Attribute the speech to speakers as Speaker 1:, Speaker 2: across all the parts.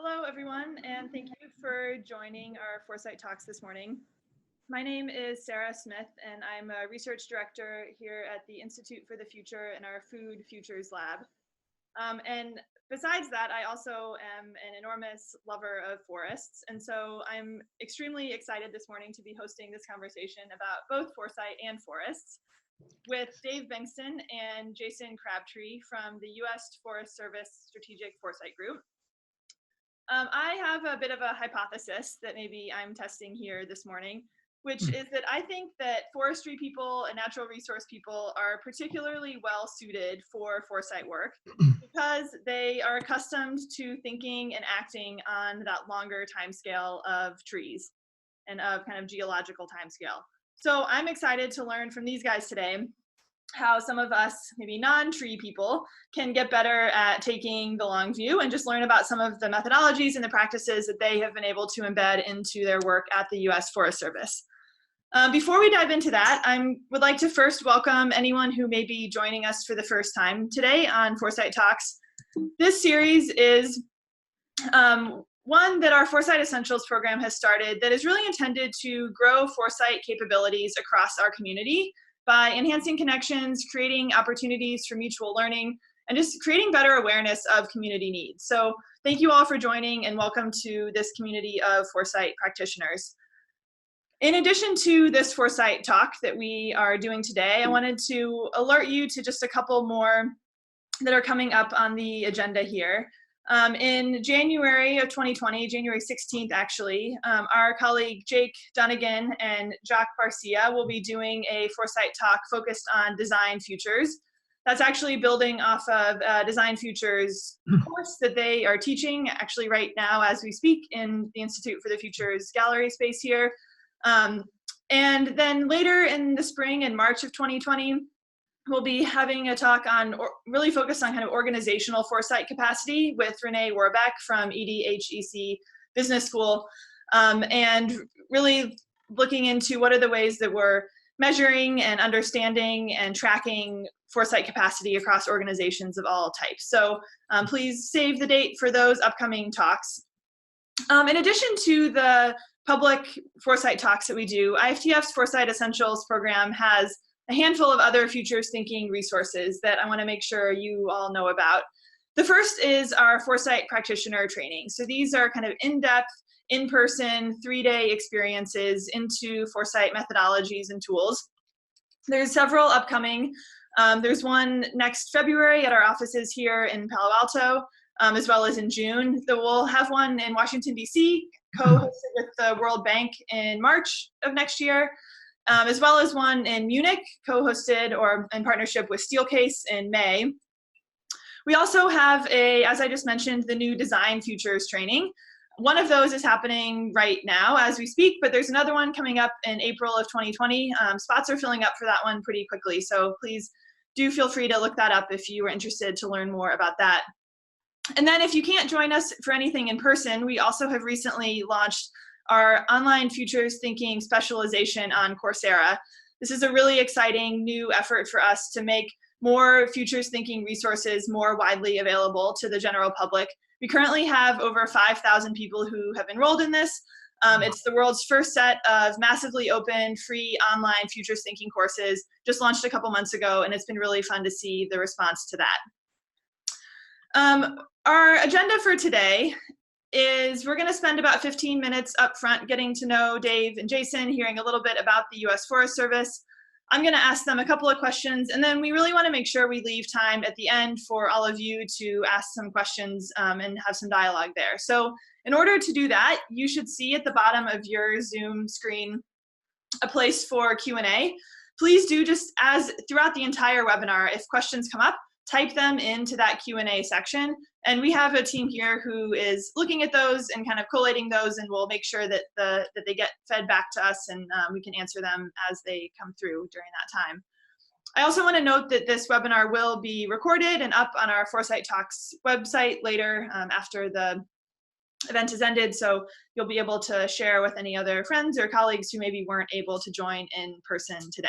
Speaker 1: Hello, everyone, and thank you for joining our Foresight Talks this morning. My name is Sarah Smith, and I'm a research director here at the Institute for the Future in our Food Futures Lab. And besides that, I also am an enormous lover of forests, and so I'm extremely excited this morning to be hosting this conversation about both foresight and forests with Dave Bengston and Jason Crabtree from the U.S. Forest Service Strategic Foresight Group. I have a bit of a hypothesis that maybe I'm testing here this morning, which is that I think that forestry people and natural resource people are particularly well suited for foresight work because they are accustomed to thinking and acting on that longer timescale of trees and of kind of geological timescale. So I'm excited to learn from these guys today how some of us, maybe non-tree people, can get better at taking the long view and just learn about some of the methodologies and the practices that they have been able to embed into their work at the U.S. Forest Service. Before we dive into that, I would like to first welcome anyone who may be joining us for the first time today on Foresight Talks. This series is one that our Foresight Essentials program has started that is really intended to grow foresight capabilities across our community by enhancing connections, creating opportunities for mutual learning, and just creating better awareness of community needs. So thank you all for joining and welcome to this community of foresight practitioners. In addition to this foresight talk that we are doing today, I wanted to alert you to just a couple more that are coming up on the agenda here. In January of 2020, January 16th actually, our colleague Jake Dunnigan and Jacques Barcia will be doing a foresight talk focused on design futures. That's actually building off of Design Futures course that they are teaching actually right now as we speak in the Institute for the Futures gallery space here. And then later in the spring in March of 2020, we'll be having a talk on really focused on kind of organizational foresight capacity with Renee Warbeck from EDHEC Business School, and really looking into what are the ways that we're measuring and understanding and tracking foresight capacity across organizations of all types. So please save the date for those upcoming talks. In addition to the public foresight talks that we do, IFTF's Foresight Essentials program has a handful of other futures thinking resources that I want to make sure you all know about. The first is our foresight practitioner training. So these are kind of in-depth, in-person, 3-day experiences into foresight methodologies and tools. There's several upcoming. There's one next February at our offices here in Palo Alto, as well as in June. We'll have one in Washington, D.C., co-hosted with the World Bank in March of next year. As well as one in Munich, co-hosted or in partnership with Steelcase in May. We also have as I just mentioned, the new Design Futures training. One of those is happening right now as we speak, but there's another one coming up in April of 2020. Spots are filling up for that one pretty quickly, so please do feel free to look that up if you are interested to learn more about that. And then if you can't join us for anything in person, we also have recently launched our online futures thinking specialization on Coursera. This is a really exciting new effort for us to make more futures thinking resources more widely available to the general public. We currently have over 5,000 people who have enrolled in this. It's the world's first set of massively open, free online futures thinking courses, just launched a couple months ago, and it's been really fun to see the response to that. Our agenda for today is we're going to spend about 15 minutes up front getting to know Dave and Jason, hearing a little bit about the U.S. Forest Service. I'm going to ask them a couple of questions, and then we really want to make sure we leave time at the end for all of you to ask some questions and have some dialogue there. So in order to do that, you should see at the bottom of your Zoom screen a place for Q&A. Please do, just as throughout the entire webinar, if questions come up, type them into that Q&A section. And we have a team here who is looking at those and kind of collating those, and we'll make sure that that they get fed back to us, and we can answer them as they come through during that time. I also want to note that this webinar will be recorded and up on our Foresight Talks website later after the event is ended, so you'll be able to share with any other friends or colleagues who maybe weren't able to join in person today.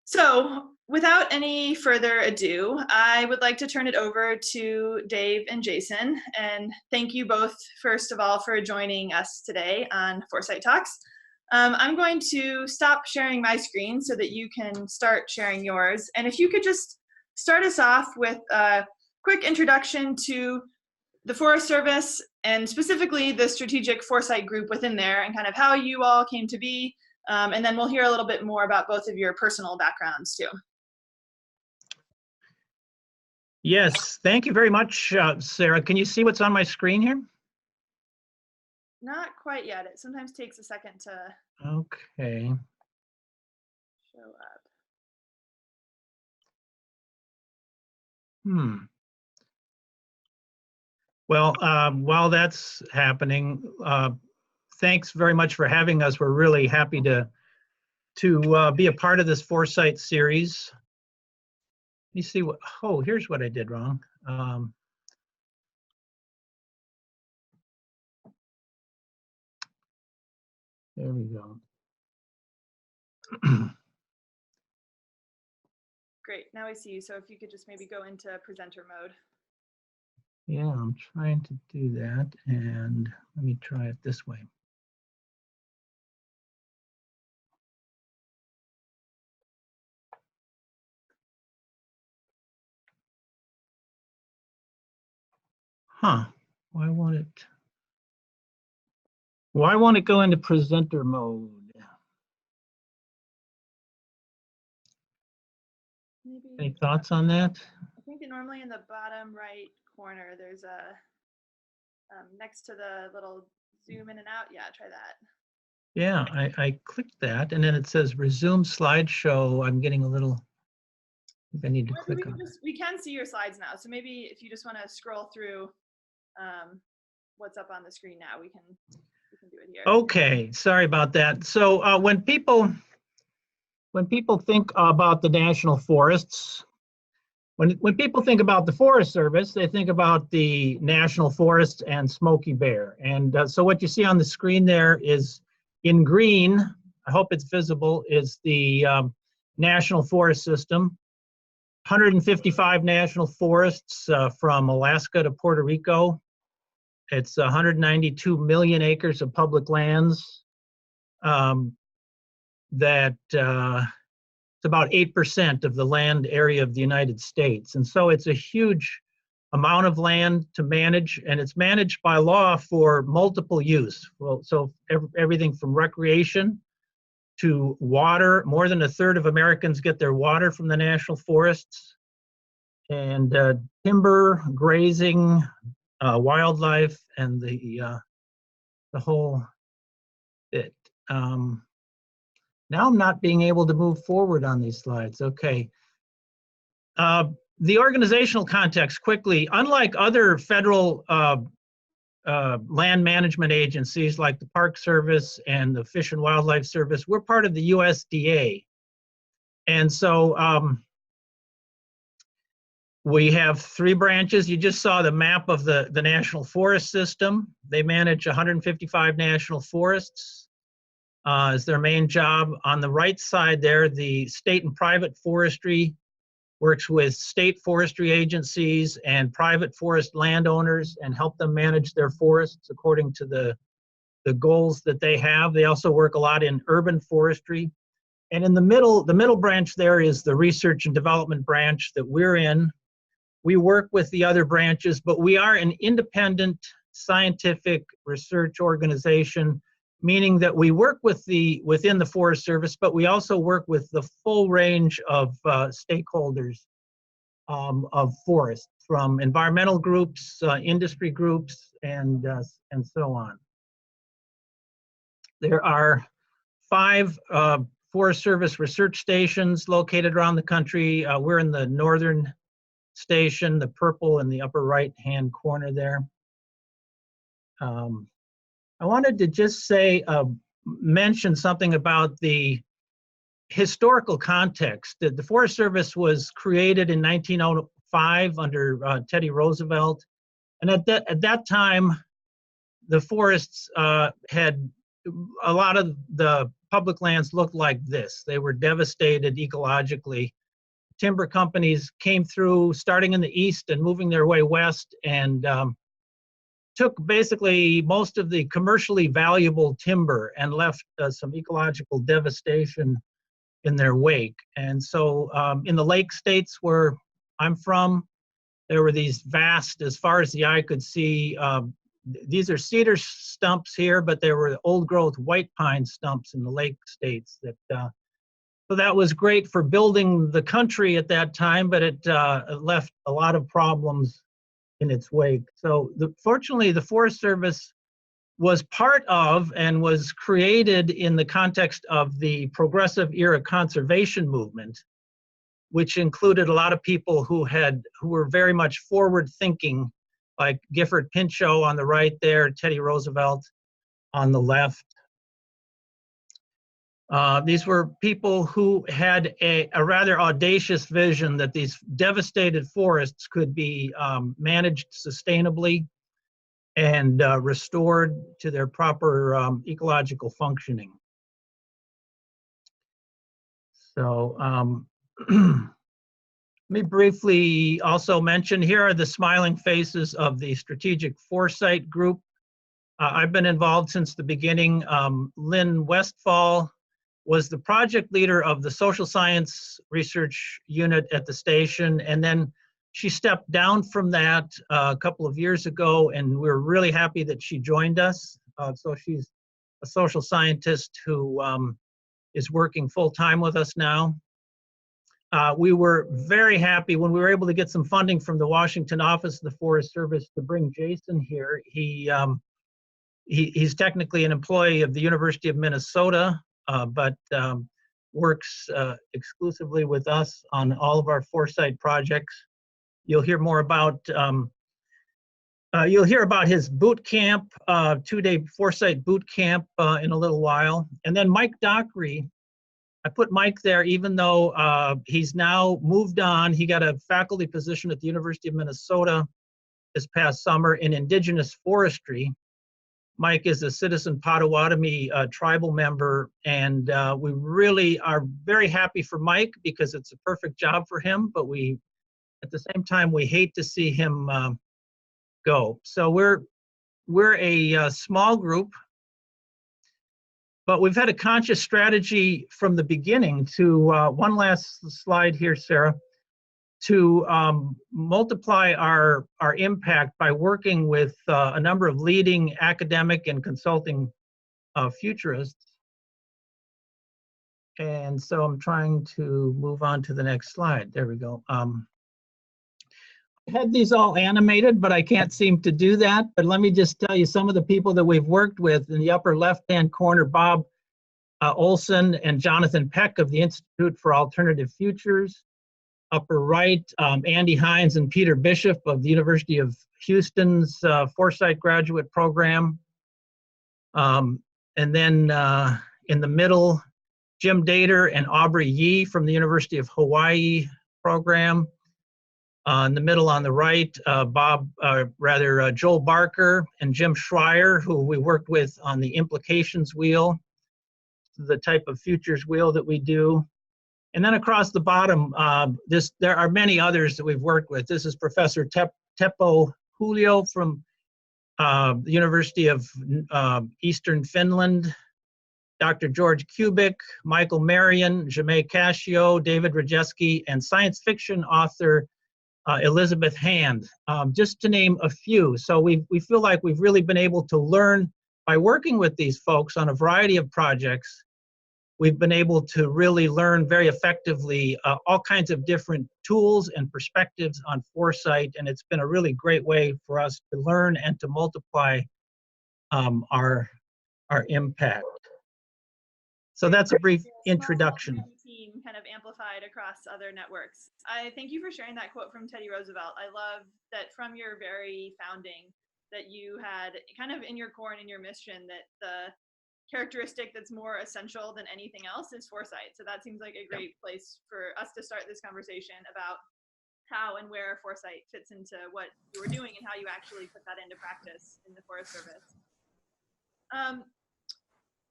Speaker 1: So without any further ado, I would like to turn it over to Dave and Jason. And thank you both, first of all, for joining us today on Foresight Talks. I'm going to stop sharing my screen so that you can start sharing yours. And if you could just start us off with a quick introduction to the Forest Service and specifically the Strategic Foresight Group within there and kind of how you all came to be. And then we'll hear a little bit more about both of your personal backgrounds too.
Speaker 2: Yes, thank you very much, Sarah. Can you see what's on my screen here?
Speaker 1: Not quite yet. It sometimes takes a second to
Speaker 2: Okay.
Speaker 1: show up.
Speaker 2: Well, while that's happening, thanks very much for having us. We're really happy to be a part of this Foresight series. Let me see what, oh, here's what I did wrong. There we go.
Speaker 1: Great, now I see you. So if you could just maybe go into presenter mode.
Speaker 2: Yeah, I'm trying to do that, and let me try it this way. Huh, why won't it go into presenter mode?
Speaker 1: Maybe,
Speaker 2: Any thoughts on that?
Speaker 1: I think that normally in the bottom right corner, there's a, next to the little zoom in and out. Yeah, try that.
Speaker 2: Yeah, I clicked that and then it says resume slideshow. I'm getting a little, I think I need to click on it.
Speaker 1: We can see your slides now. So maybe if you just want to scroll through what's up on the screen now, we can do it here.
Speaker 2: Okay, sorry about that. So when people think about the national forests, when people think about the Forest Service, they think about the National Forest and Smokey Bear. And so what you see on the screen there is in green, I hope it's visible, is the National Forest System. 155 national forests from Alaska to Puerto Rico. It's 192 million acres of public lands that it's about 8% of the land area of the United States. And so it's a huge amount of land to manage, and it's managed by law for multiple use. Well, so everything from recreation to water. More than a third of Americans get their water from the national forests. And timber, grazing, wildlife, and the whole bit. Now I'm not being able to move forward on these slides. Okay. The organizational context quickly, unlike other federal land management agencies like the Park Service and the Fish and Wildlife Service, we're part of the USDA. And so we have 3 branches. You just saw the map of the National Forest System. They manage 155 national forests. Is their main job. On the right side there, the state and private forestry works with state forestry agencies and private forest landowners and help them manage their forests according to the goals that they have. They also work a lot in urban forestry. And in the middle branch there is the research and development branch that we're in. We work with the other branches, but we are an independent scientific research organization, meaning that we work within the Forest Service, but we also work with the full range of stakeholders of forests, from environmental groups, industry groups, and so on. There are 5 Forest Service research stations located around the country. We're in the northern station, the purple in the upper right-hand corner there. I wanted to just say, mention something about the historical context. The Forest Service was created in 1905 under Teddy Roosevelt. And at that time, the forests had, a lot of the public lands looked like this. They were devastated ecologically. Timber companies came through, starting in the east and moving their way west, and took basically most of the commercially valuable timber and left some ecological devastation in their wake. And so in the lake states where I'm from, there were these vast, as far as the eye could see, these are cedar stumps here, but there were old growth white pine stumps in the lake states. So that was great for building the country at that time, but it left a lot of problems in its wake. So fortunately, the Forest Service was part of and was created in the context of the progressive era conservation movement, which included a lot of people who were very much forward thinking, like Gifford Pinchot on the right there, Teddy Roosevelt on the left. These were people who had a rather audacious vision that these devastated forests could be managed sustainably and restored to their proper ecological functioning. So let me briefly also mention, here are the smiling faces of the Strategic Foresight Group. I've been involved since the beginning. Lynn Westfall was the project leader of the social science research unit at the station, and then she stepped down from that a couple of years ago, and we're really happy that she joined us. So she's a social scientist who is working full-time with us now. We were very happy when we were able to get some funding from the Washington office of the Forest Service to bring Jason here. He's technically an employee of the University of Minnesota, but works exclusively with us on all of our foresight projects. You'll hear more about his boot camp, 2-day foresight boot camp in a little while. And then Mike Dockery, I put Mike there even though he's now moved on. He got a faculty position at the University of Minnesota this past summer in indigenous forestry. Mike is a Citizen Potawatomi tribal member, and we really are very happy for Mike because it's a perfect job for him, but at the same time, we hate to see him go. So we're a small group, but we've had a conscious strategy from the beginning to, one last slide here, Sarah, to multiply our impact by working with a number of leading academic and consulting futurists. And so I'm trying to move on to the next slide. There we go. I had these all animated, but I can't seem to do that. But let me just tell you some of the people that we've worked with. In the upper left-hand corner, Bob Olson and Jonathan Peck of the Institute for Alternative Futures. Upper right, Andy Hines and Peter Bishop of the University of Houston's Foresight Graduate Program. And then in the middle, Jim Dater and Aubrey Yee from the University of Hawaii program. In the middle on the right, Joel Barker and Jim Schreier, who we worked with on the implications wheel, the type of futures wheel that we do. And then across the bottom, there are many others that we've worked with. This is Professor Teppo Julio from the University of Eastern Finland, Dr. George Kubik, Michael Marion, Jemay Cascio, David Rajewski, and science fiction author Elizabeth Hand, just to name a few. So we feel like we've really been able to learn by working with these folks on a variety of projects. We've been able to really learn very effectively all kinds of different tools and perspectives on foresight, and it's been a really great way for us to learn and to multiply our impact. So that's a brief introduction.
Speaker 1: Team kind of amplified across other networks. I thank you for sharing that quote from Teddy Roosevelt. I love that from your very founding that you had kind of in your core and in your mission that the characteristic that's more essential than anything else is foresight. So that seems like a great place for us to start this conversation about how and where foresight fits into what you were doing and how you actually put that into practice in the Forest Service.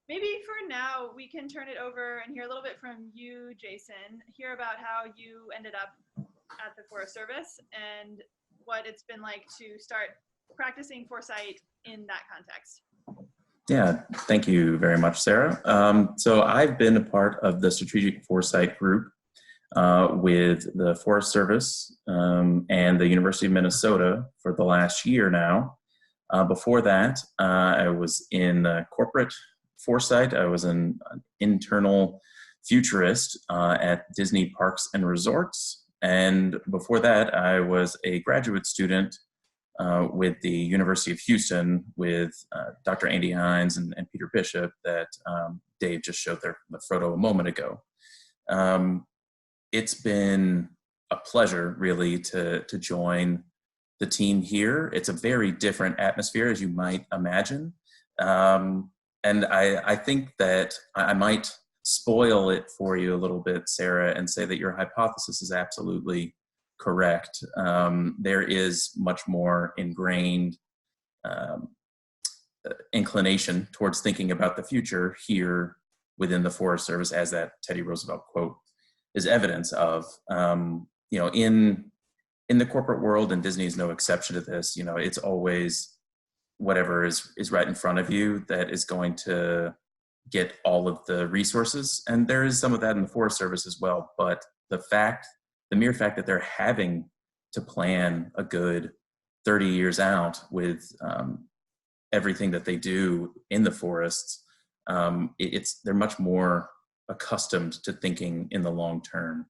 Speaker 1: Maybe for now, we can turn it over and hear a little bit from you, Jason, hear about how you ended up at the Forest Service and what it's been like to start practicing foresight in that context.
Speaker 3: Yeah, thank you very much, Sarah. So I've been a part of the Strategic Foresight Group with the Forest Service and the University of Minnesota for the last year now. Before that, I was in corporate foresight. I was an internal futurist at Disney Parks and Resorts. And before that, I was a graduate student with the University of Houston with Dr. Andy Hines and Peter Bishop that Dave just showed the photo a moment ago. It's been a pleasure, really, to join the team here. It's a very different atmosphere, as you might imagine. And I think that I might spoil it for you a little bit, Sarah, and say that your hypothesis is absolutely correct. There is much more ingrained inclination towards thinking about the future here within the Forest Service, as that Teddy Roosevelt quote is evidence of. In the corporate world, and Disney is no exception to this, it's always whatever is right in front of you that is going to get all of the resources. And there is some of that in the Forest Service as well. But the mere fact that they're having to plan a good 30 years out with everything that they do in the forests, they're much more accustomed to thinking in the long term.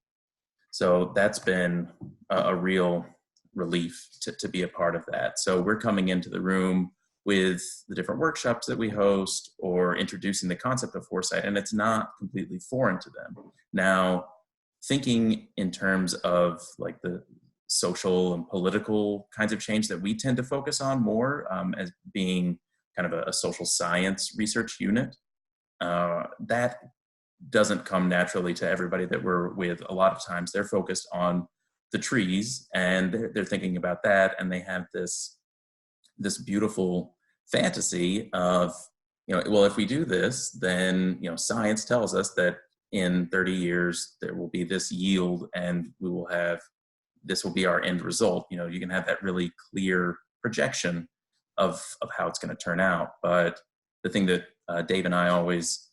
Speaker 3: So that's been a real relief to be a part of that. So we're coming into the room with the different workshops that we host or introducing the concept of foresight, and it's not completely foreign to them. Now, thinking in terms of like the social and political kinds of change that we tend to focus on more as being kind of a social science research unit, that doesn't come naturally to everybody that we're with. A lot of times they're focused on the trees and they're thinking about that, and they have this beautiful fantasy of, well, if we do this, then science tells us that in 30 years there will be this yield and this will be our end result. You can have that really clear projection of how it's going to turn out. But the thing that Dave and I always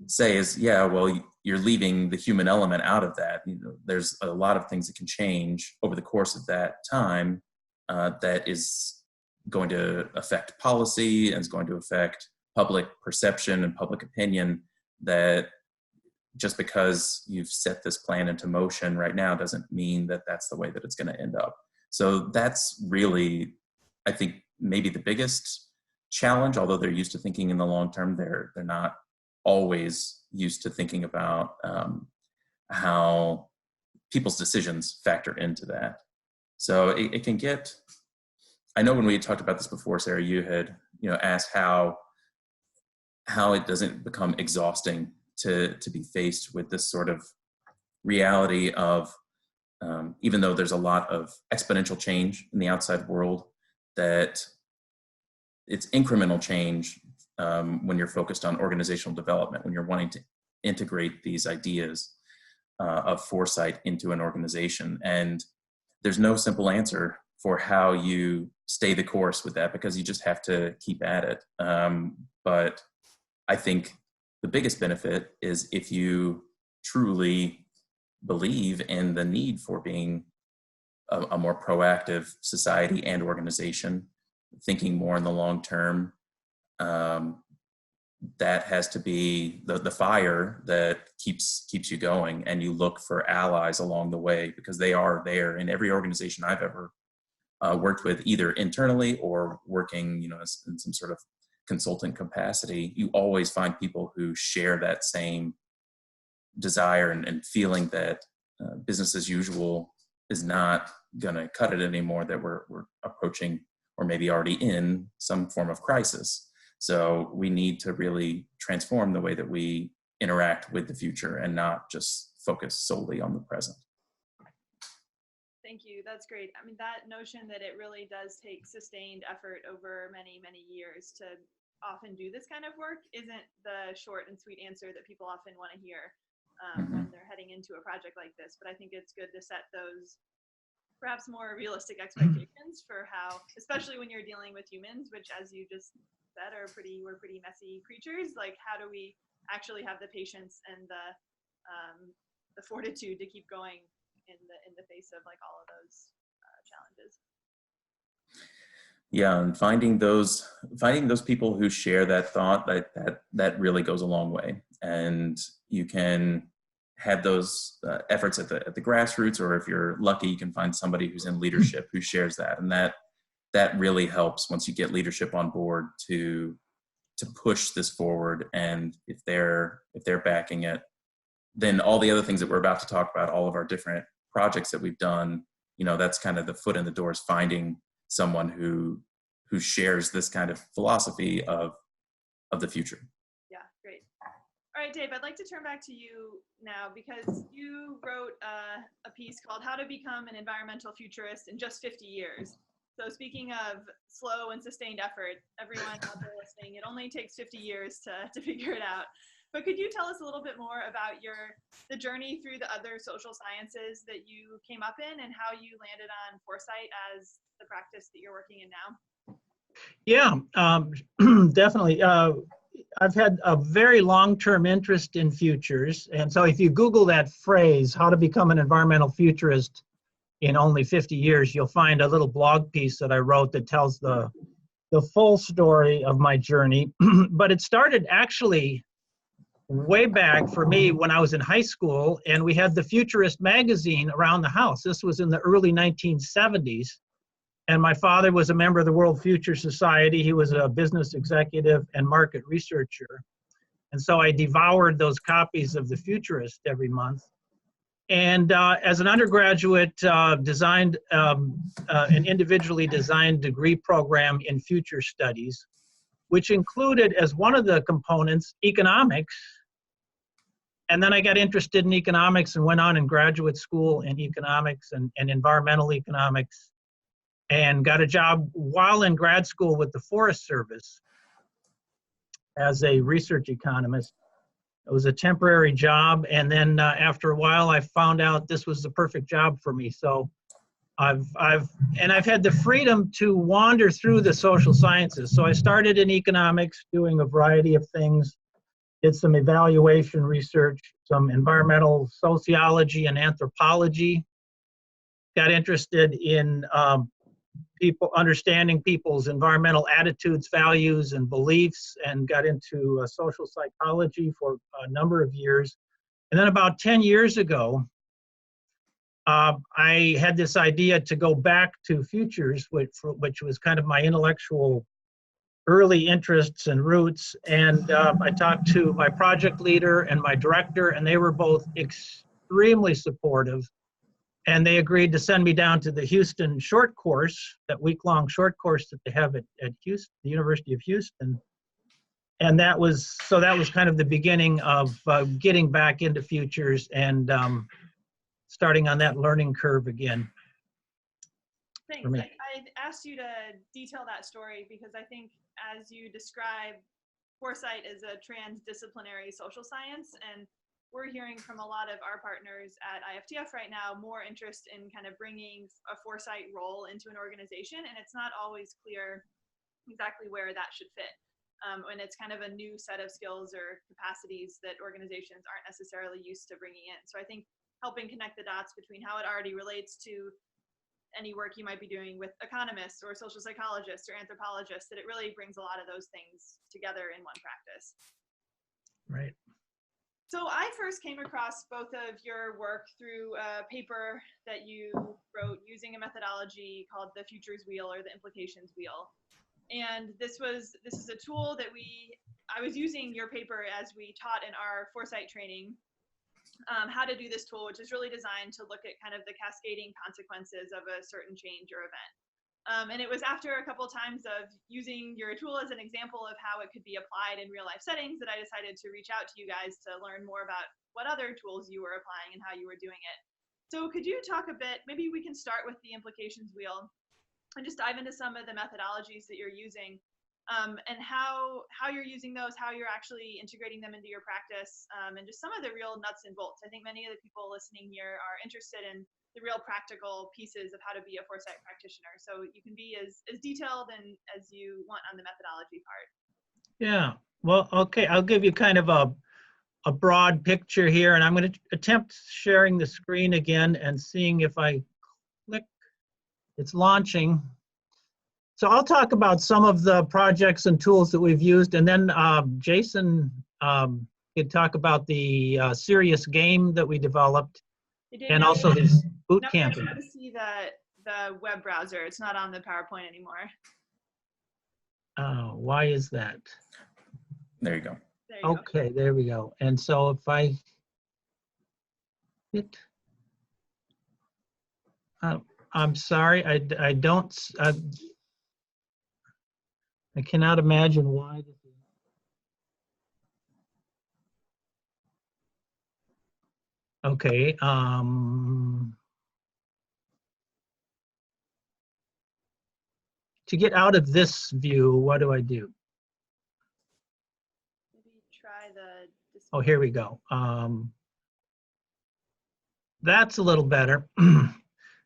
Speaker 3: say is, yeah, well, you're leaving the human element out of that. There's a lot of things that can change over the course of that time that is going to affect policy and is going to affect public perception and public opinion, that just because you've set this plan into motion right now doesn't mean that that's the way that it's going to end up. So that's really, I think, maybe the biggest challenge. Although they're used to thinking in the long term, they're not always used to thinking about how people's decisions factor into that. So it can get, I know when we talked about this before, Sarah, you had asked how it doesn't become exhausting to be faced with this sort of reality of, even though there's a lot of exponential change in the outside world, that it's incremental change when you're focused on organizational development, when you're wanting to integrate these ideas of foresight into an organization. And there's no simple answer for how you stay the course with that, because you just have to keep at it. But I think the biggest benefit is if you truly believe in the need for being a more proactive society and organization, thinking more in the long term. That has to be the fire that keeps you going, and you look for allies along the way, because they are there in every organization I've ever worked with, either internally or working in some sort of consultant capacity. You always find people who share that same desire and feeling that business as usual is not going to cut it anymore, that we're approaching or maybe already in some form of crisis. So we need to really transform the way that we interact with the future and not just focus solely on the present.
Speaker 1: Thank you. That's great. I mean, that notion that it really does take sustained effort over many, many years to often do this kind of work isn't the short and sweet answer that people often want to hear when they're heading into a project like this. But I think it's good to set those perhaps more realistic expectations for how, especially when you're dealing with humans, which, as you just said, we're pretty messy creatures. Like, how do we actually have the patience and the fortitude to keep going in the face of like all of those challenges?
Speaker 3: Yeah, and finding those people who share that thought, that really goes a long way. And you can have those efforts at the grassroots, or if you're lucky, you can find somebody who's in leadership who shares that, and that really helps once you get leadership on board to push this forward. And if they're backing it, then all the other things that we're about to talk about, all of our different projects that we've done, that's kind of the foot in the door, is finding someone who shares this kind of philosophy of the future.
Speaker 1: Yeah, great. All right, Dave, I'd like to turn back to you now, because you wrote a piece called How to Become an Environmental Futurist in Just 50 Years. So speaking of slow and sustained effort, everyone out there listening, it only takes 50 years to figure it out. But could you tell us a little bit more about the journey through the other social sciences that you came up in, and how you landed on foresight as the practice that you're working in now?
Speaker 2: Yeah, definitely. I've had a very long-term interest in futures. And so if you Google that phrase, how to become an environmental futurist in only 50 years, you'll find a little blog piece that I wrote that tells the full story of my journey. But it started actually way back for me when I was in high school, and we had the Futurist magazine around the house. This was in the early 1970s. And my father was a member of the World Future Society. He was a business executive and market researcher. And so I devoured those copies of The Futurist every month. And as an undergraduate, designed an individually designed degree program in future studies, which included, as one of the components, economics. And then I got interested in economics and went on in graduate school in economics and environmental economics, and got a job while in grad school with the Forest Service as a research economist. It was a temporary job, and then after a while, I found out this was the perfect job for me. So I've had the freedom to wander through the social sciences. So I started in economics, doing a variety of things, did some evaluation research, some environmental sociology and anthropology, got interested in understanding people's environmental attitudes, values, and beliefs, and got into social psychology for a number of years. And then about 10 years ago, I had this idea to go back to futures, which was kind of my intellectual early interests and roots. And I talked to my project leader and my director, and they were both extremely supportive. And they agreed to send me down to the Houston short course, that week-long short course that they have at Houston, the University of Houston. And that was kind of the beginning of getting back into futures and starting on that learning curve again.
Speaker 1: Thanks. I asked you to detail that story because I think, as you describe, foresight is a transdisciplinary social science, and we're hearing from a lot of our partners at IFTF right now more interest in kind of bringing a foresight role into an organization, and it's not always clear exactly where that should fit. And it's kind of a new set of skills or capacities that organizations aren't necessarily used to bringing in. So I think helping connect the dots between how it already relates to any work you might be doing with economists or social psychologists or anthropologists, that it really brings a lot of those things together in one practice.
Speaker 2: Right.
Speaker 1: So I first came across both of your work through a paper that you wrote using a methodology called the Futures Wheel, or the Implications Wheel. And this is a tool that I was using your paper as we taught in our foresight training, how to do this tool, which is really designed to look at kind of the cascading consequences of a certain change or event. And it was after a couple of times of using your tool as an example of how it could be applied in real life settings that I decided to reach out to you guys to learn more about what other tools you were applying and how you were doing it. So could you talk a bit, maybe we can start with the Implications Wheel and just dive into some of the methodologies that you're using and how you're using those, how you're actually integrating them into your practice, and just some of the real nuts and bolts. I think many of the people listening here are interested in the real practical pieces of how to be a foresight practitioner. So you can be as detailed and as you want on the methodology part.
Speaker 2: Yeah, well, okay, I'll give you kind of a broad picture here, and I'm going to attempt sharing the screen again and seeing if I click, it's launching. So I'll talk about some of the projects and tools that we've used, and then Jason could talk about the serious game that we developed, and also his boot camp.
Speaker 1: Now to see the web browser. It's not on the PowerPoint anymore.
Speaker 2: Why is that?
Speaker 3: There you go.
Speaker 1: There you
Speaker 2: Okay, there we go. And so if I hit, I'm sorry, I don't, I cannot imagine why this is. Okay, to get out of this view, what do I do?
Speaker 1: Maybe try the display.
Speaker 2: Oh, here we go. That's a little better,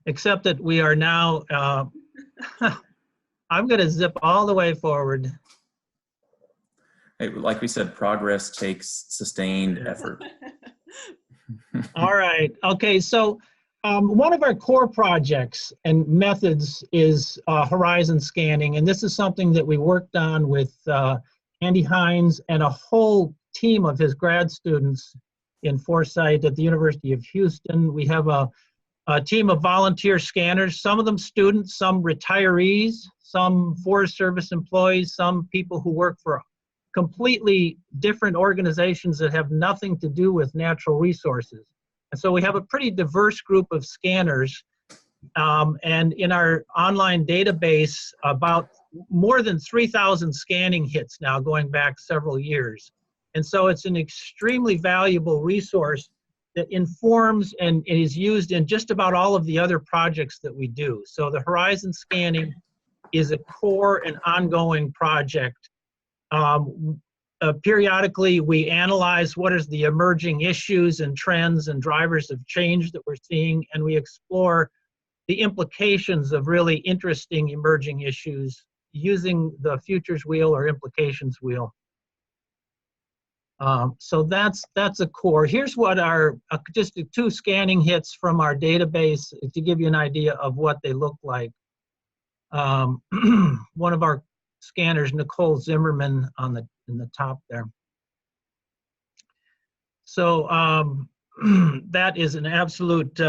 Speaker 2: except that we are now, I'm going to zip all the way forward.
Speaker 3: Hey, like we said, progress takes sustained effort.
Speaker 2: All right. Okay. So one of our core projects and methods is horizon scanning. And this is something that we worked on with Andy Hines and a whole team of his grad students in Foresight at the University of Houston. We have a team of volunteer scanners, some of them students, some retirees, some Forest Service employees, some people who work for completely different organizations that have nothing to do with natural resources. And so we have a pretty diverse group of scanners. And in our online database, about more than 3,000 scanning hits now going back several years. And so it's an extremely valuable resource that informs and is used in just about all of the other projects that we do. So the horizon scanning is a core and ongoing project. Periodically, we analyze what is the emerging issues and trends and drivers of change that we're seeing, and we explore the implications of really interesting emerging issues using the futures wheel or implications wheel. So that's a core. Here's what our, just 2 scanning hits from our database to give you an idea of what they look like. One of our scanners, Nicole Zimmerman, in the top there. So that is an absolute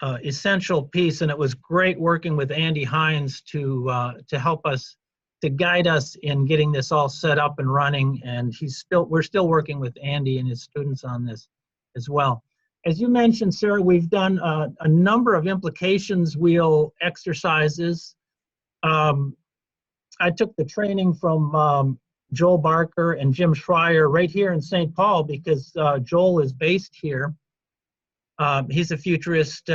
Speaker 2: essential piece, and it was great working with Andy Hines to help us, to guide us in getting this all set up and running. And we're still working with Andy and his students on this as well. As you mentioned, Sarah, we've done a number of implications wheel exercises. I took the training from Joel Barker and Jim Schreier right here in St. Paul because Joel is based here. He's a futurist,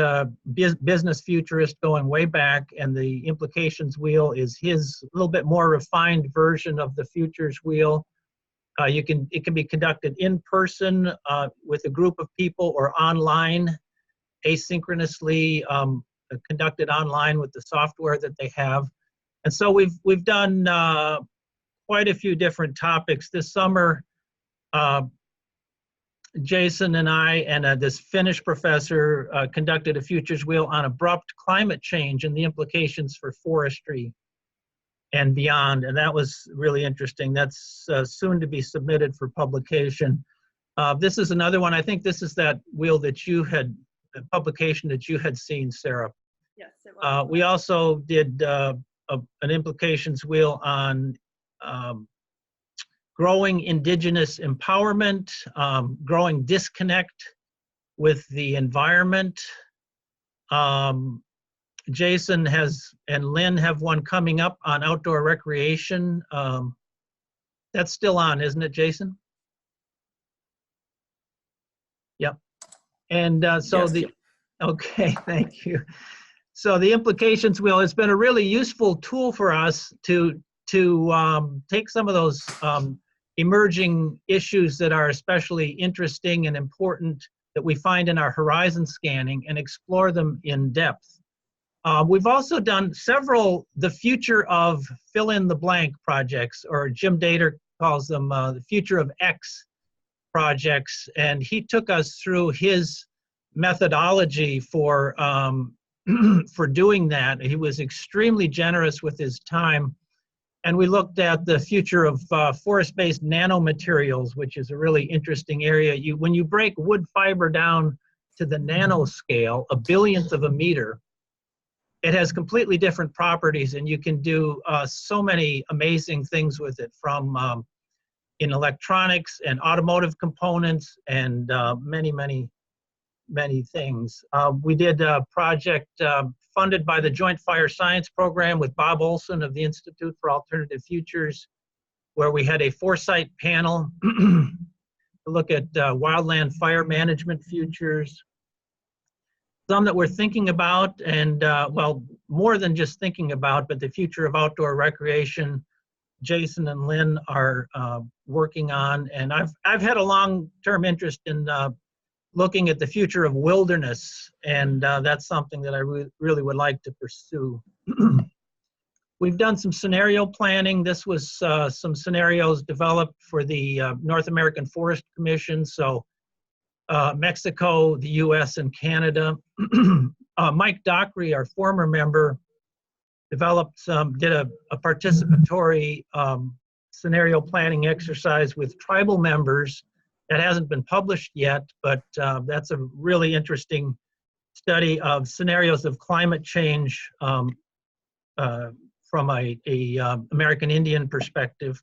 Speaker 2: business futurist going way back, and the implications wheel is his little bit more refined version of the futures wheel. It can be conducted in person with a group of people or online, asynchronously conducted online with the software that they have. And so we've done quite a few different topics this summer. Jason and I and this Finnish professor conducted a futures wheel on abrupt climate change and the implications for forestry and beyond. And that was really interesting. That's soon to be submitted for publication. This is another one. I think this is that wheel that you had, the publication that you had seen, Sarah.
Speaker 1: Yes, it was.
Speaker 2: We also did an implications wheel on growing indigenous empowerment, growing disconnect with the environment. Jason and Lynn have one coming up on outdoor recreation. That's still on, isn't it, Jason? Yep. And so
Speaker 3: Yes.
Speaker 2: okay, thank you. So the implications wheel has been a really useful tool for us to to take some of those emerging issues that are especially interesting and important that we find in our horizon scanning and explore them in depth. We've also done several the future of fill in the blank projects, or Jim Dater calls them the future of X projects, and he took us through his methodology for for doing that. He was extremely generous with his time, and we looked at the future of forest-based nanomaterials, which is a really interesting area. When you break wood fiber down to the nanoscale, a billionth of a meter, it has completely different properties, and you can do so many amazing things with it, from in electronics and automotive components and many things. We did a project funded by the Joint Fire Science Program with Bob Olson of the Institute for Alternative Futures, where we had a foresight panel to look at wildland fire management futures. Some that we're thinking about, and well, more than just thinking about, but the future of outdoor recreation, Jason and Lynn are working on. And I've had a long-term interest in looking at the future of wilderness, and that's something that I really would like to pursue. We've done some scenario planning. This was some scenarios developed for the North American Forest Commission, so Mexico, the US, and Canada. Mike Dockery, our former member, developed did a participatory scenario planning exercise with tribal members. That hasn't been published yet, but that's a really interesting study of scenarios of climate change from a American Indian perspective.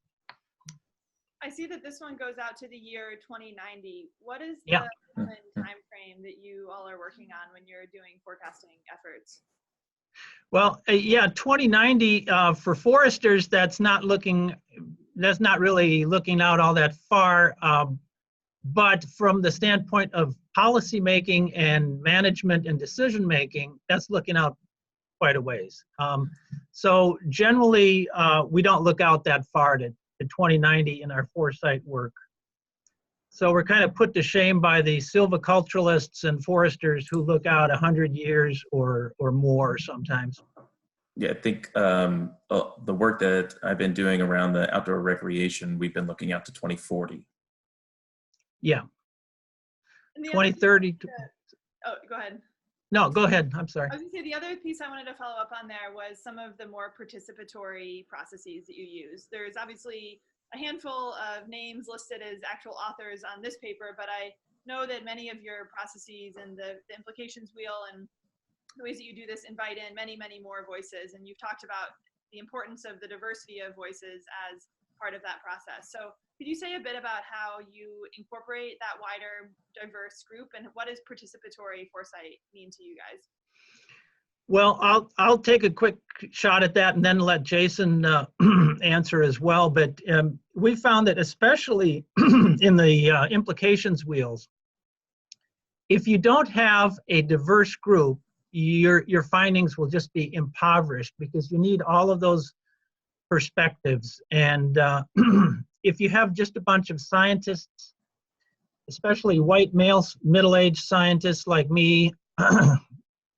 Speaker 1: I see that this one goes out to the year 2090. What is the
Speaker 2: Yeah.
Speaker 1: common time frame that you all are working on when you're doing forecasting efforts?
Speaker 2: Well, yeah, 2090 for foresters, that's not really looking out all that far. But from the standpoint of policy making and management and decision making, that's looking out quite a ways. So generally, we don't look out that far to 2090 in our foresight work. So we're kind of put to shame by the silviculturalists and foresters who look out 100 years or more sometimes.
Speaker 3: Yeah, I think the work that I've been doing around the outdoor recreation, we've been looking out to 2040.
Speaker 2: Yeah,
Speaker 1: And the
Speaker 2: 2030.
Speaker 1: oh, go ahead.
Speaker 2: No, go ahead. I'm sorry.
Speaker 1: I was going to say the other piece I wanted to follow up on there was some of the more participatory processes that you use. There's obviously a handful of names listed as actual authors on this paper, but I know that many of your processes and the implications wheel and the ways that you do this invite in many, many more voices. And you've talked about the importance of the diversity of voices as part of that process. So could you say a bit about how you incorporate that wider, diverse group, and what does participatory foresight mean to you guys?
Speaker 2: Well, I'll take a quick shot at that and then let Jason answer as well. But we found that especially in the implications wheels, if you don't have a diverse group, your findings will just be impoverished because you need all of those perspectives. And if you have just a bunch of scientists, especially white males, middle-aged scientists like me,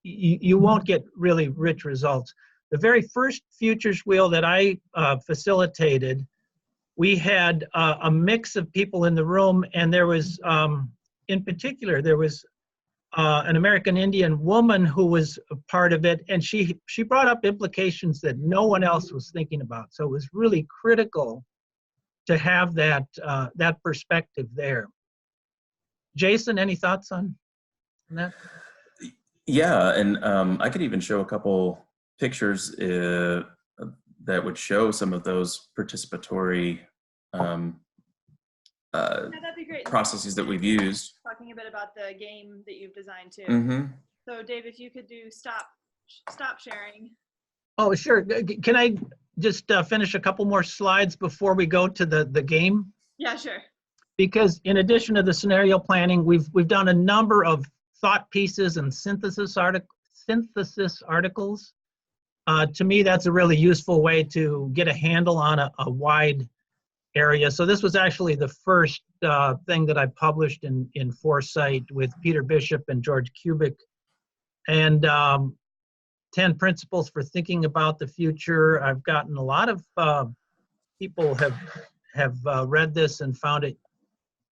Speaker 2: you won't get really rich results. The very first futures wheel that I facilitated, we had a mix of people in the room, and there was, in particular, there was an American Indian woman who was a part of it, and she brought up implications that no one else was thinking about. So it was really critical to have that that perspective there. Jason, any thoughts on that?
Speaker 3: Yeah, and I could even show a couple pictures that would show some of those participatory
Speaker 1: Yeah, that'd be great.
Speaker 3: processes that we've used.
Speaker 1: Talking a bit about the game that you've designed too.
Speaker 3: Mm-hmm.
Speaker 1: So Dave, if you could do stop sharing.
Speaker 2: Oh, sure. Can I just finish a couple more slides before we go to the game?
Speaker 1: Yeah, sure.
Speaker 2: Because in addition to the scenario planning, we've done a number of thought pieces and synthesis articles To me, that's a really useful way to get a handle on a wide area. So this was actually the first thing that I published in Foresight with Peter Bishop and George Kubik. And 10 principles for thinking about the future. I've gotten a lot of people have read this and found it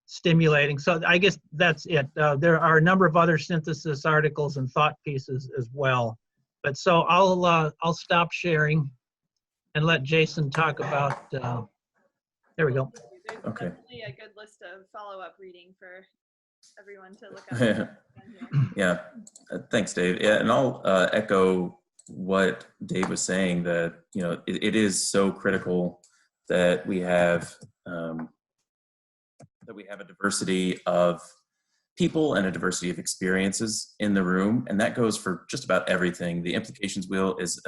Speaker 2: stimulating. So I guess that's it. There are a number of other synthesis articles and thought pieces as well. But so I'll stop sharing and let Jason talk about. There we go.
Speaker 1: There's
Speaker 3: Okay.
Speaker 1: definitely a good list of follow-up reading for everyone to look up.
Speaker 3: Yeah, thanks, Dave. Yeah, and I'll echo what Dave was saying, that it is so critical that we have a diversity of people and a diversity of experiences in the room, and that goes for just about everything. The implications wheel is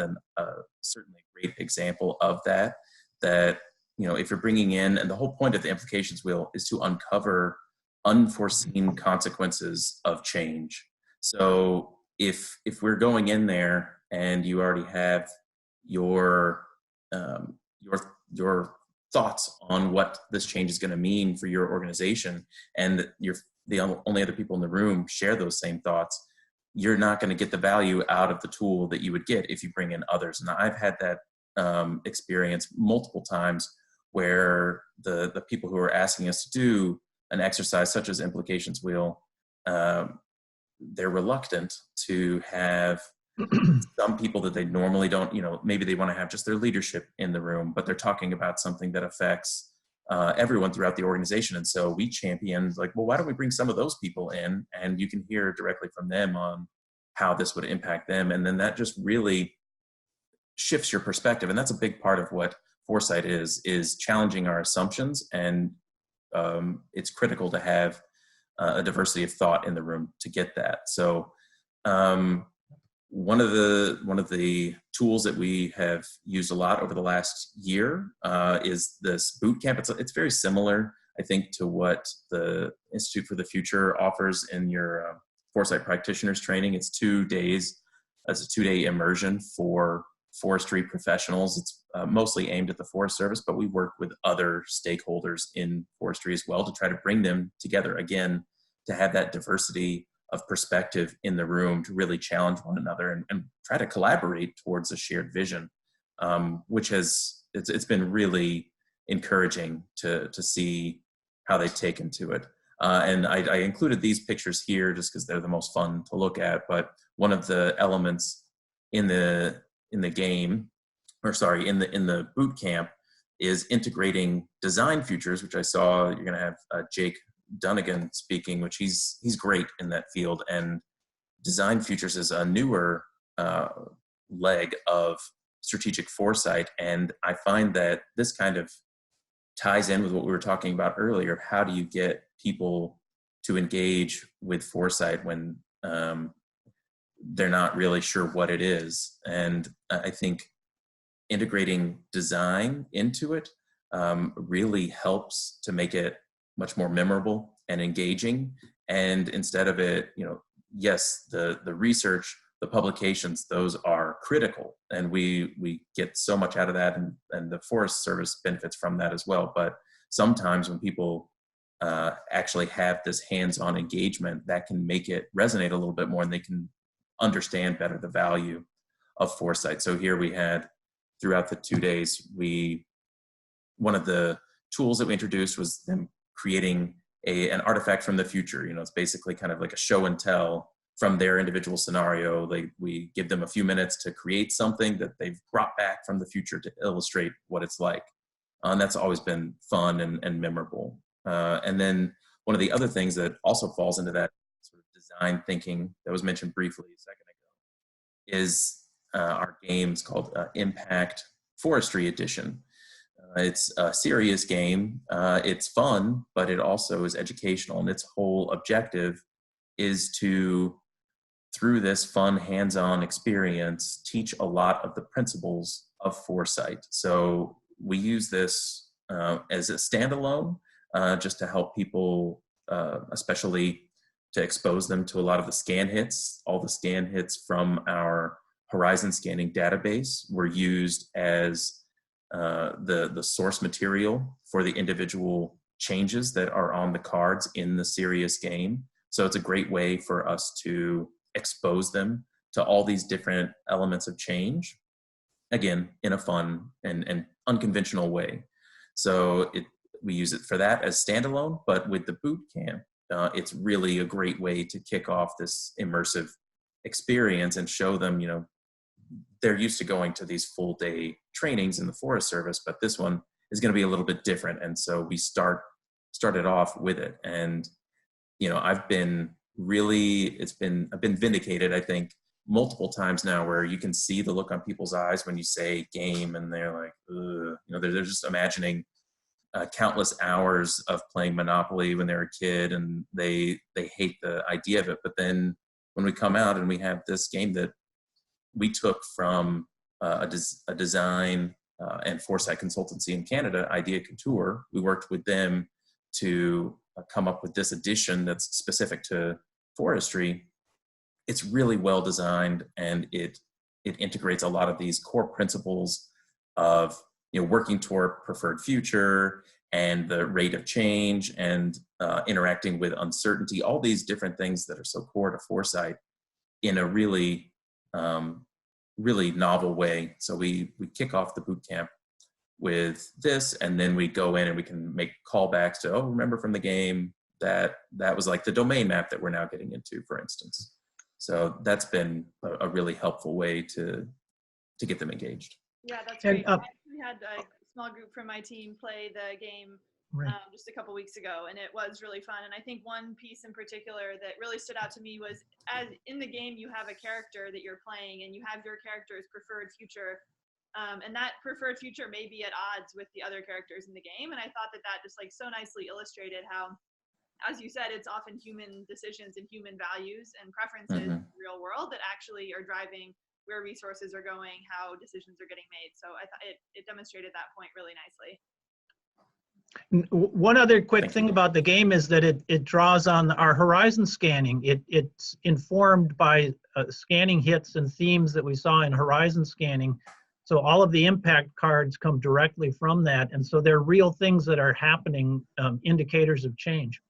Speaker 3: certainly a great example of that. That if you're bringing in, and the whole point of the implications wheel is to uncover unforeseen consequences of change. So if we're going in there and you already have your thoughts on what this change is going to mean for your organization, and the only other people in the room share those same thoughts, you're not going to get the value out of the tool that you would get if you bring in others. And I've had that experience multiple times, where the people who are asking us to do an exercise such as implications wheel, they're reluctant to have some people that they normally don't, maybe they want to have just their leadership in the room, but they're talking about something that affects everyone throughout the organization. And so we championed, like, well, why don't we bring some of those people in, and you can hear directly from them on how this would impact them. And then that just really shifts your perspective. And that's a big part of what Foresight is challenging our assumptions. And it's critical to have a diversity of thought in the room to get that. So one of the tools that we have used a lot over the last year is this boot camp. It's very similar, I think, to what the Institute for the Future offers in your Foresight practitioners training. It's 2 days. It's a 2-day immersion for forestry professionals. It's mostly aimed at the Forest Service, but we work with other stakeholders in forestry as well to try to bring them together, again, to have that diversity of perspective in the room, to really challenge one another and try to collaborate towards a shared vision, which it's been really encouraging to see how they've taken to it. And I included these pictures here just because they're the most fun to look at. But one of the elements in the game, or sorry, in the boot camp, is integrating design futures, which I saw you're going to have Jake Dunnigan speaking, which he's great in that field. And design futures is a newer leg of strategic foresight. And I find that this kind of ties in with what we were talking about earlier. How do you get people to engage with foresight when they're not really sure what it is? And I think integrating design into it really helps to make it much more memorable and engaging. And instead of it, yes, the research, the publications, those are critical, and we get so much out of that, and the Forest Service benefits from that as well. But sometimes when people actually have this hands-on engagement, that can make it resonate a little bit more, and they can understand better the value of foresight. So here we had, throughout the 2 days, one of the tools that we introduced was them creating an artifact from the future. It's basically kind of like a show and tell from their individual scenario. We give them a few minutes to create something that they've brought back from the future to illustrate what it's like. And that's always been fun and memorable. And then one of the other things that also falls into that sort of design thinking that was mentioned briefly a second ago is our games called Impact Forestry Edition. It's a serious game. It's fun, but it also is educational. And its whole objective is to, through this fun hands-on experience, teach a lot of the principles of foresight. So we use this as a standalone, just to help people, especially to expose them to a lot of the scan hits, all the scan hits from our horizon scanning database were used as the source material for the individual changes that are on the cards in the serious game. So it's a great way for us to expose them to all these different elements of change, again, in a fun and unconventional way. So we use it for that as standalone, but with the boot camp, it's really a great way to kick off this immersive experience and show them, they're used to going to these full day trainings in the Forest Service, but this one is going to be a little bit different. And so we started off with it. And, I've been vindicated, I think, multiple times now, where you can see the look on people's eyes when you say game, and they're like, ugh. They're just imagining countless hours of playing Monopoly when they're a kid, and they hate the idea of it. But then when we come out and we have this game that we took from a design and foresight consultancy in Canada, Idea Couture, we worked with them to come up with this edition that's specific to forestry. It's really well designed, and it integrates a lot of these core principles of working toward preferred future and the rate of change and interacting with uncertainty, all these different things that are so core to foresight in a really really novel way. So we kick off the boot camp with this, and then we go in and we can make callbacks to, remember from the game that was like the domain map that we're now getting into, for instance. So that's been a really helpful way to get them engaged.
Speaker 1: Yeah, that's great. We had a small group from my team play the game just a couple weeks ago, and it was really fun. And I think one piece in particular that really stood out to me was, as in the game you have a character that you're playing, and you have your character's preferred future, and that preferred future may be at odds with the other characters in the game. And I thought that just so nicely illustrated how, as you said, it's often human decisions and human values and preferences in the real world that actually are driving where resources are going, how decisions are getting made. So I thought it demonstrated that point really nicely.
Speaker 2: One other quick thing about the game is that it draws on our horizon scanning. It's informed by scanning hits and themes that we saw in horizon scanning. So all of the impact cards come directly from that. And so they're real things that are happening, indicators of change.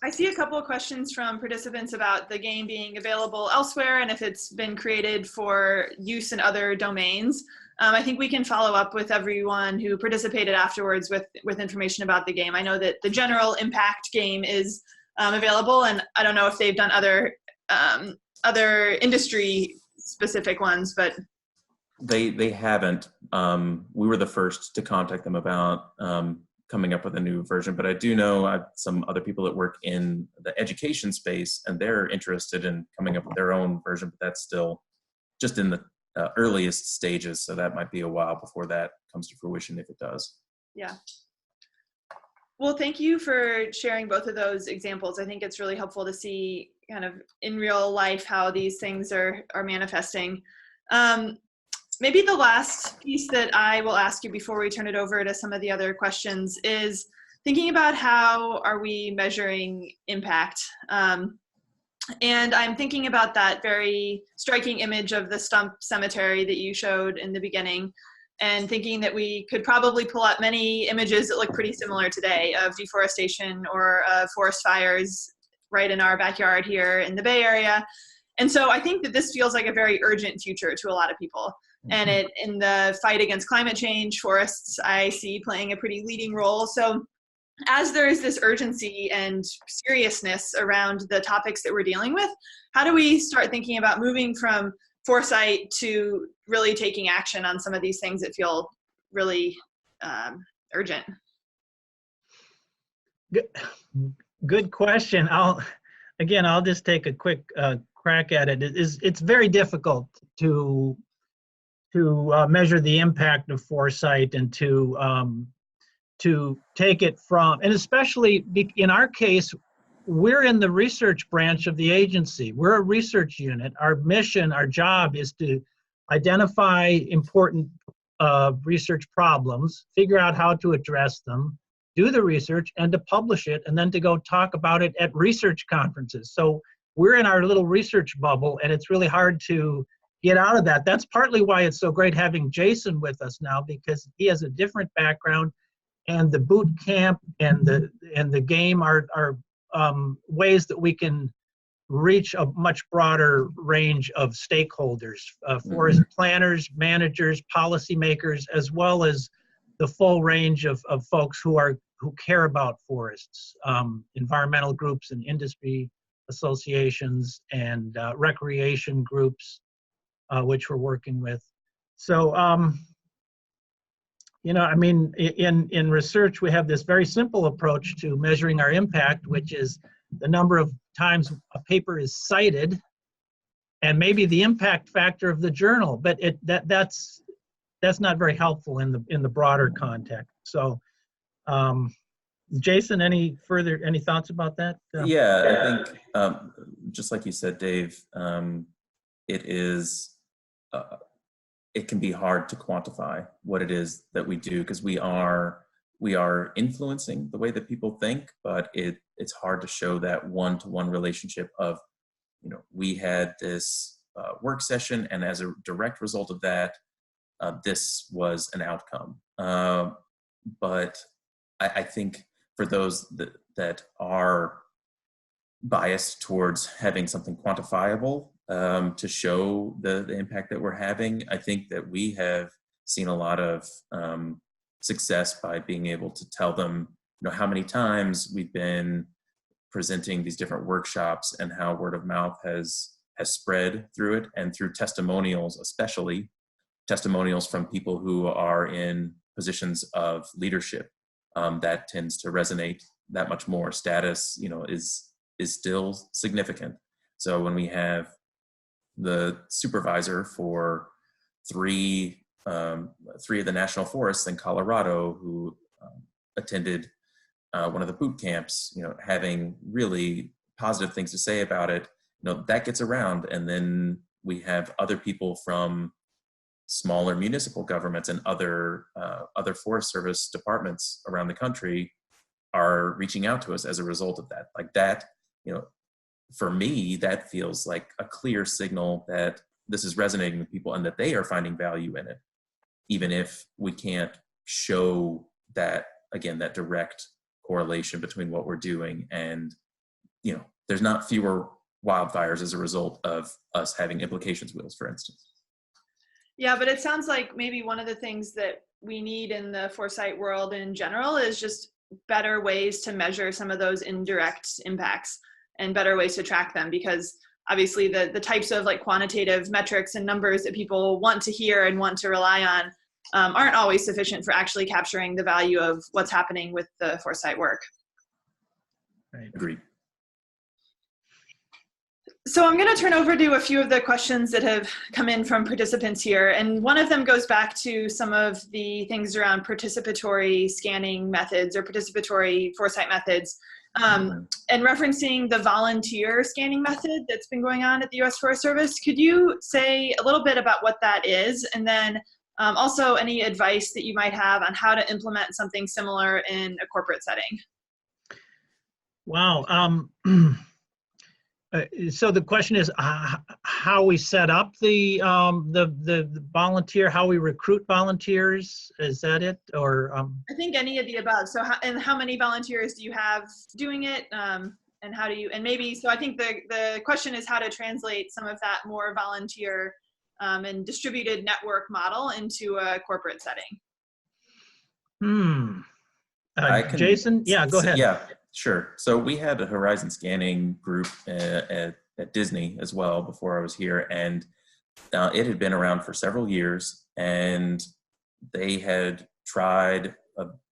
Speaker 1: I see a couple of questions from participants about the game being available elsewhere and if it's been created for use in other domains. I think we can follow up with everyone who participated afterwards with information about the game. I know that the general impact game is available, and I don't know if they've done other industry specific ones, but
Speaker 3: they haven't. We were the first to contact them about coming up with a new version, but I do know some other people that work in the education space, and they're interested in coming up with their own version, but that's still just in the earliest stages, so that might be a while before that comes to fruition, if it does.
Speaker 1: Yeah. Well, thank you for sharing both of those examples. I think it's really helpful to see kind of in real life how these things are manifesting. Maybe the last piece that I will ask you before we turn it over to some of the other questions is thinking about how are we measuring impact. And I'm thinking about that very striking image of the stump cemetery that you showed in the beginning, and thinking that we could probably pull out many images that look pretty similar today of deforestation or forest fires right in our backyard here in the Bay Area. And so I think that this feels like a very urgent future to a lot of people. And in the fight against climate change, forests I see playing a pretty leading role. So as there is this urgency and seriousness around the topics that we're dealing with, how do we start thinking about moving from foresight to really taking action on some of these things that feel really urgent?
Speaker 2: Good question. I'll just take a quick crack at it. It's very difficult to measure the impact of foresight and to take it from, and especially in our case, we're in the research branch of the agency. We're a research unit. Our mission, our job is to identify important research problems, figure out how to address them, do the research, and to publish it, and then to go talk about it at research conferences. So we're in our little research bubble, and it's really hard to get out of that. That's partly why it's so great having Jason with us now, because he has a different background, and the boot camp and the game are ways that we can reach a much broader range of stakeholders, forest planners, managers, policymakers, as well as the full range of folks who care about forests, environmental groups and industry associations and recreation groups, which we're working with. So, you know, I mean, in research, we have this very simple approach to measuring our impact, which is the number of times a paper is cited and maybe the impact factor of the journal, but that's not very helpful in the broader context. So, Jason, any thoughts about that?
Speaker 3: Yeah, I think just like you said, Dave, it can be hard to quantify what it is that we do, because we are influencing the way that people think, but it's hard to show that one-to-one relationship of, you know, we had this work session, and as a direct result of that, this was an outcome. But I think for those that are biased towards having something quantifiable to show the impact that we're having, I think that we have seen a lot of success by being able to tell them, you know, how many times we've been presenting these different workshops and how word of mouth has spread through it, and through testimonials, especially testimonials from people who are in positions of leadership. That tends to resonate that much more. Status, you know, is still significant. So when we have the supervisor for three of the national forests in Colorado who attended one of the boot camps, you know, having really positive things to say about it, you know, that gets around. And then we have other people from smaller municipal governments and other Forest Service departments around the country are reaching out to us as a result of that. Like that, you know, for me, that feels like a clear signal that this is resonating with people and that they are finding value in it, even if we can't show that, again, that direct correlation between what we're doing and, you know, there's not fewer wildfires as a result of us having implications wheels, for instance.
Speaker 1: Yeah, but it sounds like maybe one of the things that we need in the foresight world in general is just better ways to measure some of those indirect impacts and better ways to track them, because obviously the types of like quantitative metrics and numbers that people want to hear and want to rely on aren't always sufficient for actually capturing the value of what's happening with the foresight work.
Speaker 2: Right.
Speaker 3: Agreed.
Speaker 1: So I'm going to turn over to a few of the questions that have come in from participants here. And one of them goes back to some of the things around participatory scanning methods or participatory foresight methods, and referencing the volunteer scanning method that's been going on at the U.S. Forest Service. Could you say a little bit about what that is? And then also any advice that you might have on how to implement something similar in a corporate setting?
Speaker 2: Wow. So the question is how we set up the volunteer, how we recruit volunteers. Is that it, or?
Speaker 1: I think any of the above. So, how many volunteers do you have doing it, and how do you? And maybe so. I think the question is how to translate some of that more volunteer and distributed network model into a corporate setting.
Speaker 2: Jason, yeah, go ahead.
Speaker 3: Yeah. Sure. So we had a horizon scanning group at Disney as well before I was here, and it had been around for several years, and they had tried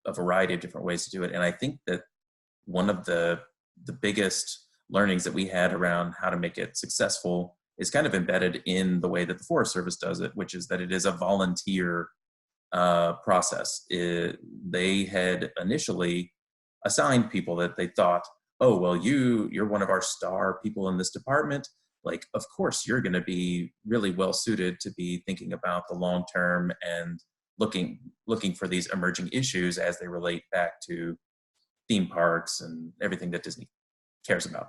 Speaker 3: a variety of different ways to do it. And I think that one of the biggest learnings that we had around how to make it successful is kind of embedded in the way that the Forest Service does it, which is that it is a volunteer process. They had initially assigned people that they thought, oh, well, you're one of our star people in this department. Like, of course, you're going to be really well suited to be thinking about the long term and looking for these emerging issues as they relate back to theme parks and everything that Disney cares about.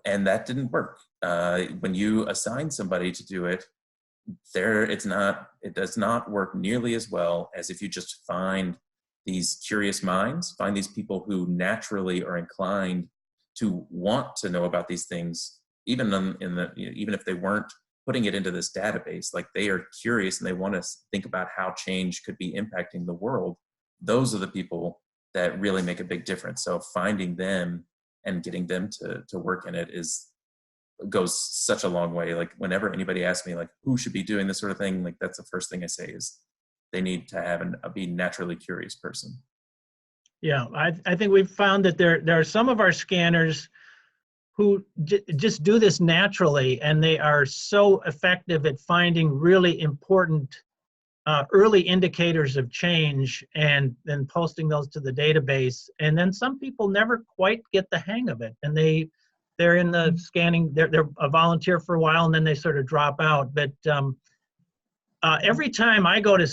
Speaker 3: and that didn't work. When you assign somebody to do it, it does not work nearly as well as if you just find these curious minds, find these people who naturally are inclined to want to know about these things, even even if they weren't putting it into this database. Like, they are curious and they want to think about how change could be impacting the world. Those are the people that really make a big difference. So finding them and getting them to work in it goes such a long way. Like, whenever anybody asks me, like, who should be doing this sort of thing, like, that's the first thing I say is they need to have be naturally curious person.
Speaker 2: Yeah, I think we've found that there are some of our scanners who just do this naturally, and they are so effective at finding really important early indicators of change and then posting those to the database. And then some people never quite get the hang of it, and they're in the scanning, they're a volunteer for a while, and then they sort of drop out. But every time I go to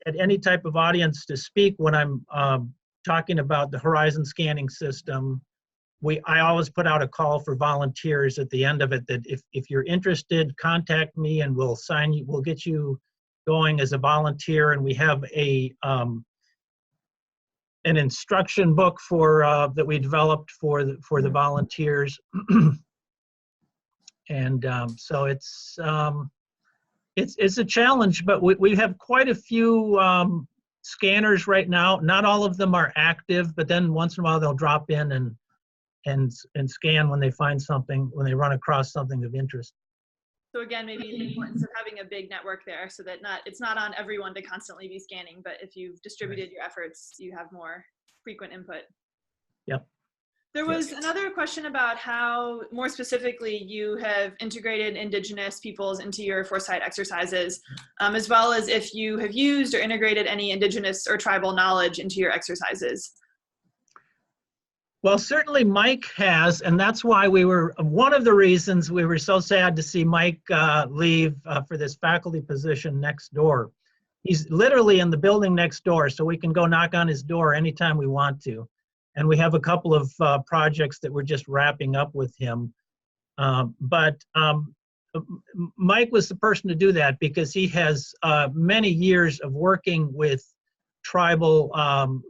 Speaker 2: at any type of audience to speak, when I'm talking about the Horizon scanning system, I always put out a call for volunteers at the end of it, that if you're interested, contact me and we'll get you going as a volunteer. And we have an instruction book that we developed for the volunteers. And so it's a challenge, but we have quite a few scanners right now. Not all of them are active, but then once in a while they'll drop in and scan when they find something, when they run across something of interest.
Speaker 1: So again, maybe the importance of having a big network there, so that it's not on everyone to constantly be scanning, but if you've distributed your efforts, you have more frequent input.
Speaker 2: Yep.
Speaker 1: There was another question about how, more specifically, you have integrated Indigenous peoples into your Foresight exercises, as well as if you have used or integrated any Indigenous or tribal knowledge into your exercises.
Speaker 2: Well, certainly Mike has, and that's why one of the reasons we were so sad to see Mike leave for this faculty position next door. He's literally in the building next door, so we can go knock on his door anytime we want to. And we have a couple of projects that we're just wrapping up with him. But Mike was the person to do that, because he has many years of working with tribal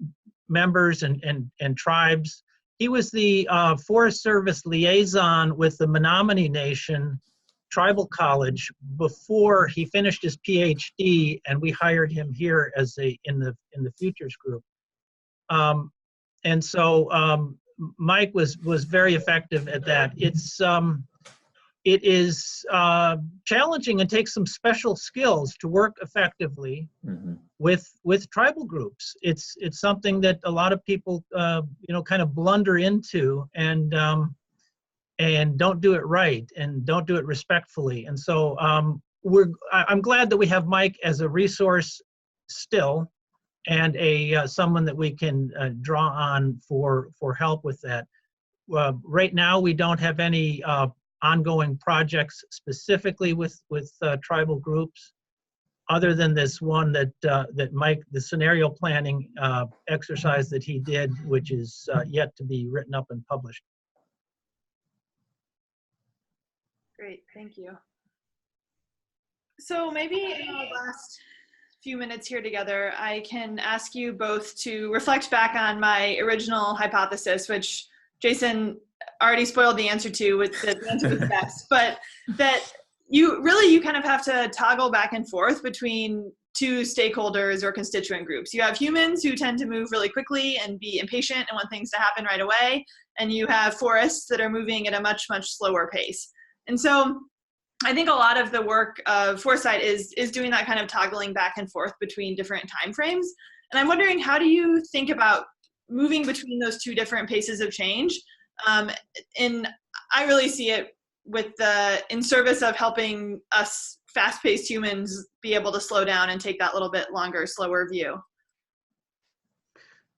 Speaker 2: members and tribes. He was the Forest Service liaison with the Menominee Nation Tribal College before he finished his PhD, and we hired him here as in the Futures group. And so Mike was very effective at that. It is challenging and takes some special skills to work effectively with tribal groups. It's something that a lot of people kind of blunder into and don't do it right and don't do it respectfully. And so I'm glad that we have Mike as a resource still, and someone that we can draw on for help with that. Right now, we don't have any ongoing projects specifically with tribal groups, other than this one that Mike, the scenario planning exercise that he did, which is yet to be written up and published.
Speaker 1: Great, thank you. So maybe in our last few minutes here together, I can ask you both to reflect back on my original hypothesis, which Jason already spoiled the answer to with the answer was best, but that you kind of have to toggle back and forth between two stakeholders or constituent groups. You have humans who tend to move really quickly and be impatient and want things to happen right away, and you have forests that are moving at a much, much slower pace. And so I think a lot of the work of Foresight is doing that kind of toggling back and forth between different timeframes. And I'm wondering, how do you think about moving between those two different paces of change? And I really see it in service of helping us fast-paced humans be able to slow down and take that little bit longer, slower view.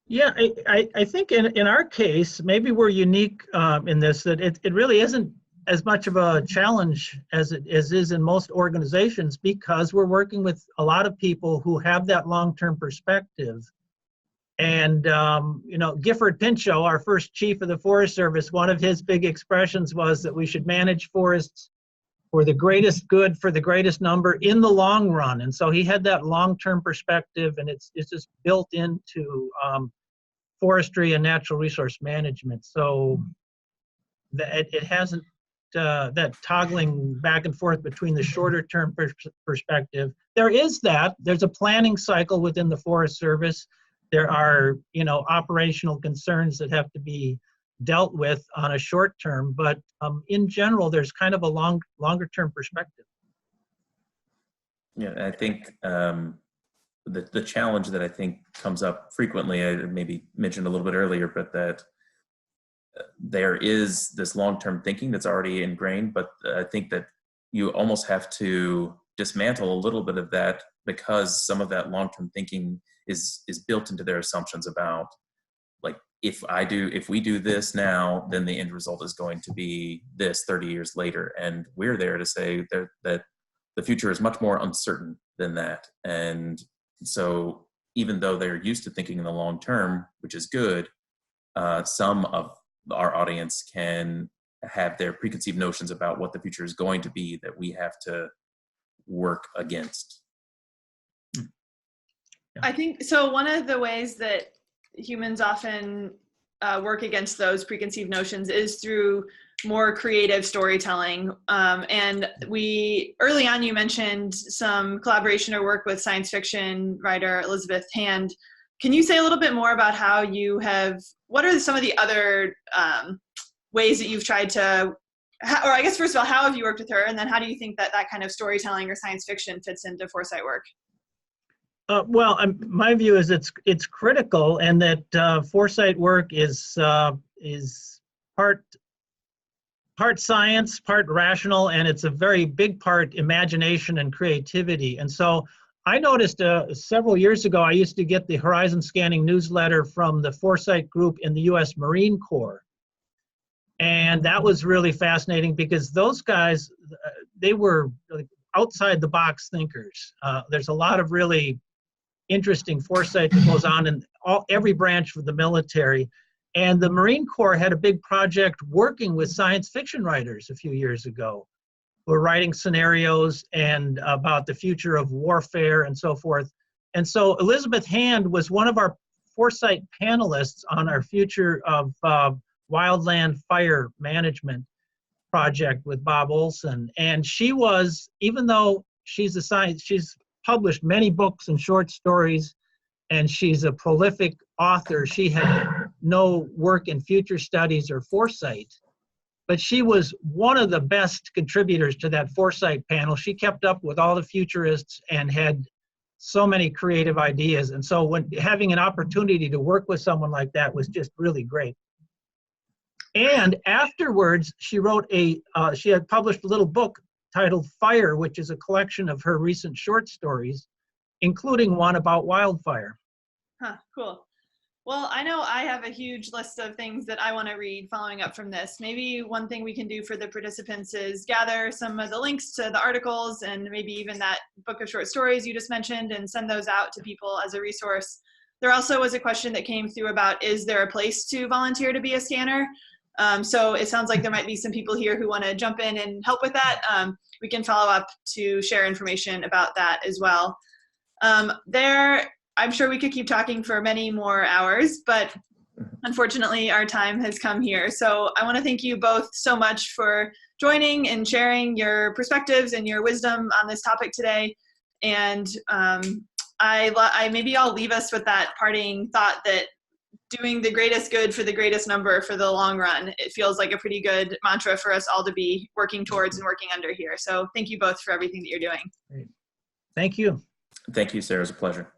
Speaker 2: Yeah, I think in our case, maybe we're unique in this, that it really isn't as much of a challenge as it is in most organizations, because we're working with a lot of people who have that long-term perspective. And, you know, Gifford Pinchot, our first chief of the Forest Service, one of his big expressions was that we should manage forests for the greatest good, for the greatest number in the long run. And so he had that long-term perspective, and it's just built into forestry and natural resource management. So that it hasn't, that toggling back and forth between the shorter term perspective. There is that. There's a planning cycle within the Forest Service. There are, you know, operational concerns that have to be dealt with on a short term, but in general, there's kind of a longer term perspective.
Speaker 3: Yeah, I think the challenge that I think comes up frequently, I maybe mentioned a little bit earlier, but that there is this long-term thinking that's already ingrained, but I think that you almost have to dismantle a little bit of that, because some of that long-term thinking is built into their assumptions about, like, if we do this now, then the end result is going to be this 30 years later. And we're there to say that the future is much more uncertain than that. And so even though they're used to thinking in the long term, which is good, some of our audience can have their preconceived notions about what the future is going to be that we have to work against.
Speaker 1: I think so. One of the ways that humans often work against those preconceived notions is through more creative storytelling. And early on, you mentioned some collaboration or work with science fiction writer Elizabeth Hand. Can you say a little bit more about how what are some of the other ways that you've tried to, or I guess first of all, how have you worked with her? And then how do you think that kind of storytelling or science fiction fits into foresight work?
Speaker 2: Well, my view is it's critical, and that foresight work is part science, part rational, and it's a very big part imagination and creativity. And so I noticed several years ago, I used to get the Horizon Scanning newsletter from the Foresight group in the U.S. Marine Corps. And that was really fascinating, because those guys, they were like outside the box thinkers. There's a lot of really interesting foresight that goes on in every branch of the military. And the Marine Corps had a big project working with science fiction writers a few years ago, who were writing scenarios and about the future of warfare and so forth. And so Elizabeth Hand was one of our foresight panelists on our future of wildland fire management project with Bob Olson. And she was, even though she's she's published many books and short stories, and she's a prolific author, she had no work in future studies or foresight, but she was one of the best contributors to that foresight panel. She kept up with all the futurists and had so many creative ideas. And so when having an opportunity to work with someone like that was just really great. And afterwards, she wrote she had published a little book titled Fire, which is a collection of her recent short stories, including one about wildfire.
Speaker 1: Huh, cool. Well, I know I have a huge list of things that I want to read following up from this. Maybe one thing we can do for the participants is gather some of the links to the articles and maybe even that book of short stories you just mentioned and send those out to people as a resource. There also was a question that came through about, is there a place to volunteer to be a scanner? So it sounds like there might be some people here who want to jump in and help with that. We can follow up to share information about that as well. I'm sure we could keep talking for many more hours, but unfortunately our time has come here. So I want to thank you both so much for joining and sharing your perspectives and your wisdom on this topic today. And maybe I'll leave us with that parting thought that doing the greatest good for the greatest number for the long run, it feels like a pretty good mantra for us all to be working towards and working under here. So thank you both for everything that you're doing.
Speaker 2: Great. Thank you.
Speaker 3: Thank you, Sarah. It was a pleasure.